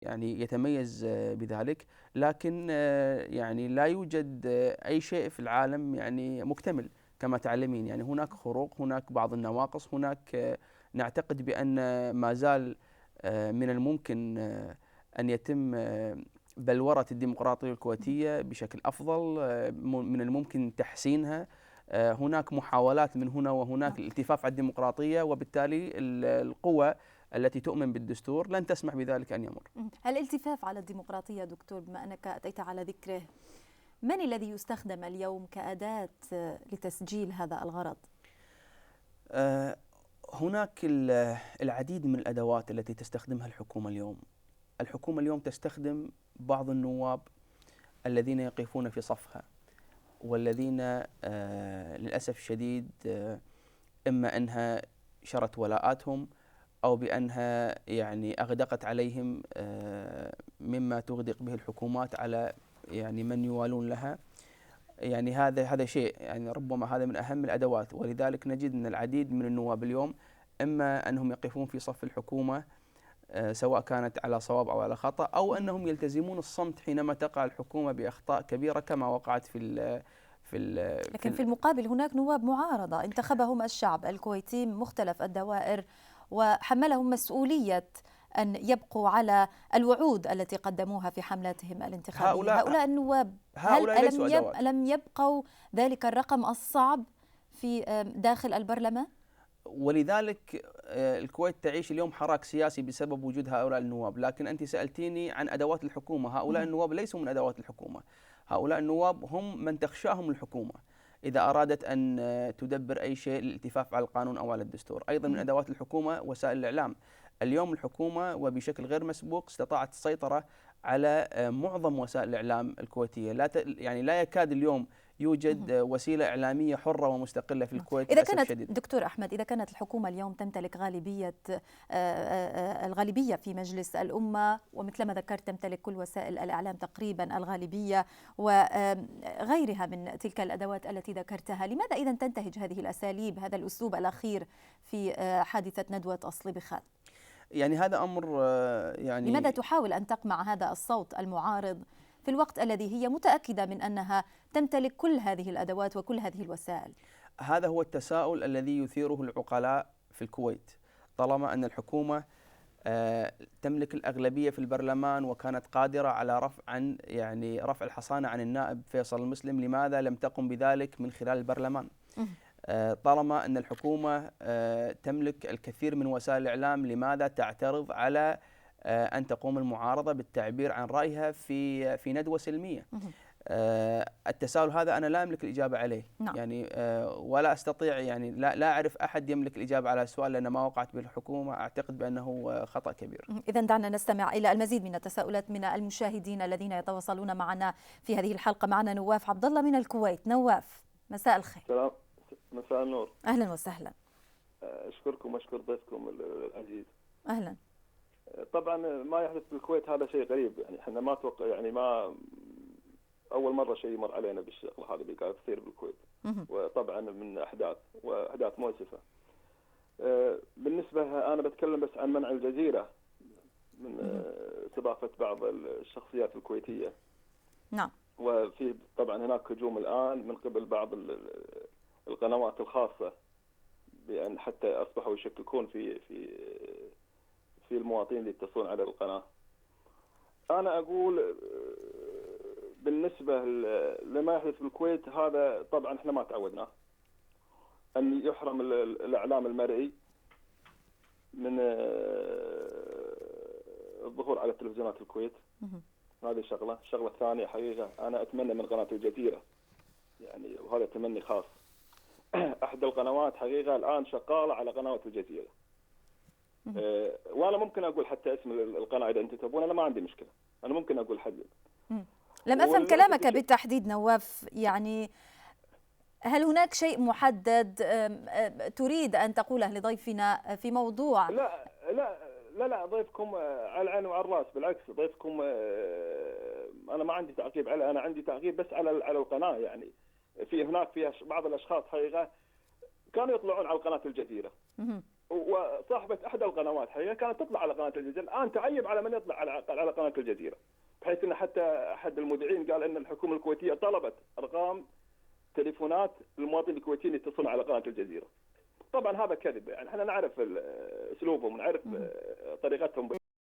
يعني يتميز بذلك، لكن يعني لا يوجد أي شيء في العالم يعني مكتمل كما تعلمين. يعني هناك خروق، هناك بعض النواقص، هناك نعتقد بأن ما زال من الممكن أن يتم بلورة الديمقراطية الكويتية بشكل أفضل، من الممكن تحسينها. هناك محاولات من هنا وهناك الالتفاف على الديمقراطية، وبالتالي القوى التي تؤمن بالدستور لن تسمح بذلك أن يمر. الالتفاف على الديمقراطية دكتور، بما أنك أتيت على ذكره، من الذي يستخدم اليوم كأداة لتسجيل هذا الغرض؟ هناك العديد من الأدوات التي تستخدمها الحكومة اليوم. الحكومة اليوم تستخدم بعض النواب الذين يقفون في صفها، والذين للأسف الشديد إما أنها شرت ولاءاتهم أو بأنها يعني أغدقت عليهم مما تغدق به الحكومات على يعني من يوالون لها. يعني هذا شيء، يعني ربما هذا من أهم الأدوات. ولذلك نجد أن العديد من النواب اليوم إما أنهم يقفون في صف الحكومة سواء كانت على صواب أو على خطأ، أو أنهم يلتزمون الصمت حينما تقع الحكومة بأخطاء كبيرة كما وقعت لكن في المقابل هناك نواب معارضة انتخبهم الشعب الكويتي من مختلف الدوائر، وحملهم مسؤولية أن يبقوا على الوعود التي قدموها في حملاتهم الانتخابية. هؤلاء النواب ألم يبقوا ذلك الرقم الصعب في داخل البرلمان؟ ولذلك الكويت تعيش اليوم حراك سياسي بسبب وجود هؤلاء النواب. لكن أنت سألتيني عن أدوات الحكومة، هؤلاء النواب ليسوا من أدوات الحكومة. هؤلاء النواب هم من تخشاهم الحكومة إذا أرادت أن تدبر أي شيء للالتفاف على القانون أو على الدستور. أيضا من أدوات الحكومة وسائل الإعلام. اليوم الحكومة وبشكل غير مسبوق استطاعت السيطرة على معظم وسائل الإعلام الكويتية. يعني لا يكاد اليوم يوجد وسيلة إعلامية حرة ومستقلة في الكويت. إذا كانت دكتور أحمد، إذا كانت الحكومة اليوم تمتلك الغالبية في مجلس الأمة، ومثلما ذكرت تمتلك كل وسائل الإعلام تقريبا الغالبية، وغيرها من تلك الأدوات التي ذكرتها، لماذا إذا تنتهج هذه الأساليب، هذا الأسلوب الأخير في حادثة ندوة أصلبخات؟ يعني هذا أمر يعني لماذا تحاول أن تقمع هذا الصوت المعارض في الوقت الذي هي متأكدة من أنها تمتلك كل هذه الأدوات وكل هذه الوسائل؟ هذا هو التساؤل الذي يثيره العقلاء في الكويت. طالما أن الحكومة تملك الأغلبية في البرلمان وكانت قادرة على رفع الحصانة عن النائب فيصل المسلم، لماذا لم تقم بذلك من خلال البرلمان؟ طالما أن الحكومة تملك الكثير من وسائل الإعلام، لماذا تعترض على أن تقوم المعارضة بالتعبير عن رأيها في ندوة سلمية؟ التساؤل هذا أنا لا أملك الإجابة عليه. نعم. يعني ولا أستطيع، يعني لا أعرف أحد يملك الإجابة على السؤال، لأن ما وقعت به الحكومة أعتقد بأنه خطأ كبير. إذن دعنا نستمع إلى المزيد من التساؤلات من المشاهدين الذين يتواصلون معنا في هذه الحلقة. معنا نواف عبد الله من الكويت. نواف، مساء الخير. سلام، مساء النور. أهلا وسهلا. أشكركم وأشكر ضيفكم العزيز. أهلا. طبعا ما يحدث في الكويت هذا شيء غريب، يعني احنا ما توقع، يعني ما أول مرة شيء يمر علينا بالشغل هذا اللي قاعد يصير بالكويت. وطبعا من أحداث مؤسفة. بالنسبة أنا بتكلم بس عن منع الجزيرة من استضافة بعض الشخصيات الكويتية. نعم. وفي طبعا هناك هجوم الآن من قبل بعض القنوات الخاصة، بأن حتى أصبحوا يشككون في المواطنين اللي يتصلون على القناة. أنا أقول بالنسبة لما يحدث في الكويت هذا، طبعا احنا ما تعودناه أن يحرم الإعلام المرئي من الظهور على تلفزيونات الكويت. هذه شغلة. الشغلة الثانية حقيقة أنا أتمنى من قناة الجزيرة، يعني وهذا تمني خاص، أحد القنوات حقيقة الآن شغالة على قناة الجزيرة. وأنا ممكن أقول حتى اسم القناة إذا أنتم تبون، أنا ما عندي مشكلة، أنا ممكن أقول حد. لم أفهم كلامك بالتحديد نواف، يعني هل هناك شيء محدد تريد أن تقوله لضيفنا في موضوع؟ لا، ضيفكم على العين وعلى الراس، بالعكس ضيفكم أنا ما عندي تعقيب عليه، أنا عندي تعقيب بس على القناة. يعني هناك فيها بعض الأشخاص حقيقة كانوا يطلعون على قناة الجزيرة وصاحبه احدى القنوات حقيقه كانت تطلع على قناه الجزيره، الان تعيب على من يطلع على قناه الجزيره، بحيث ان حتى احد المذيعين قال ان الحكومه الكويتيه طلبت ارقام تليفونات المواطنين الكويتيين يتصلون على قناه الجزيره. طبعا هذا كذب، يعني احنا نعرف اسلوبهم ونعرف طريقتهم.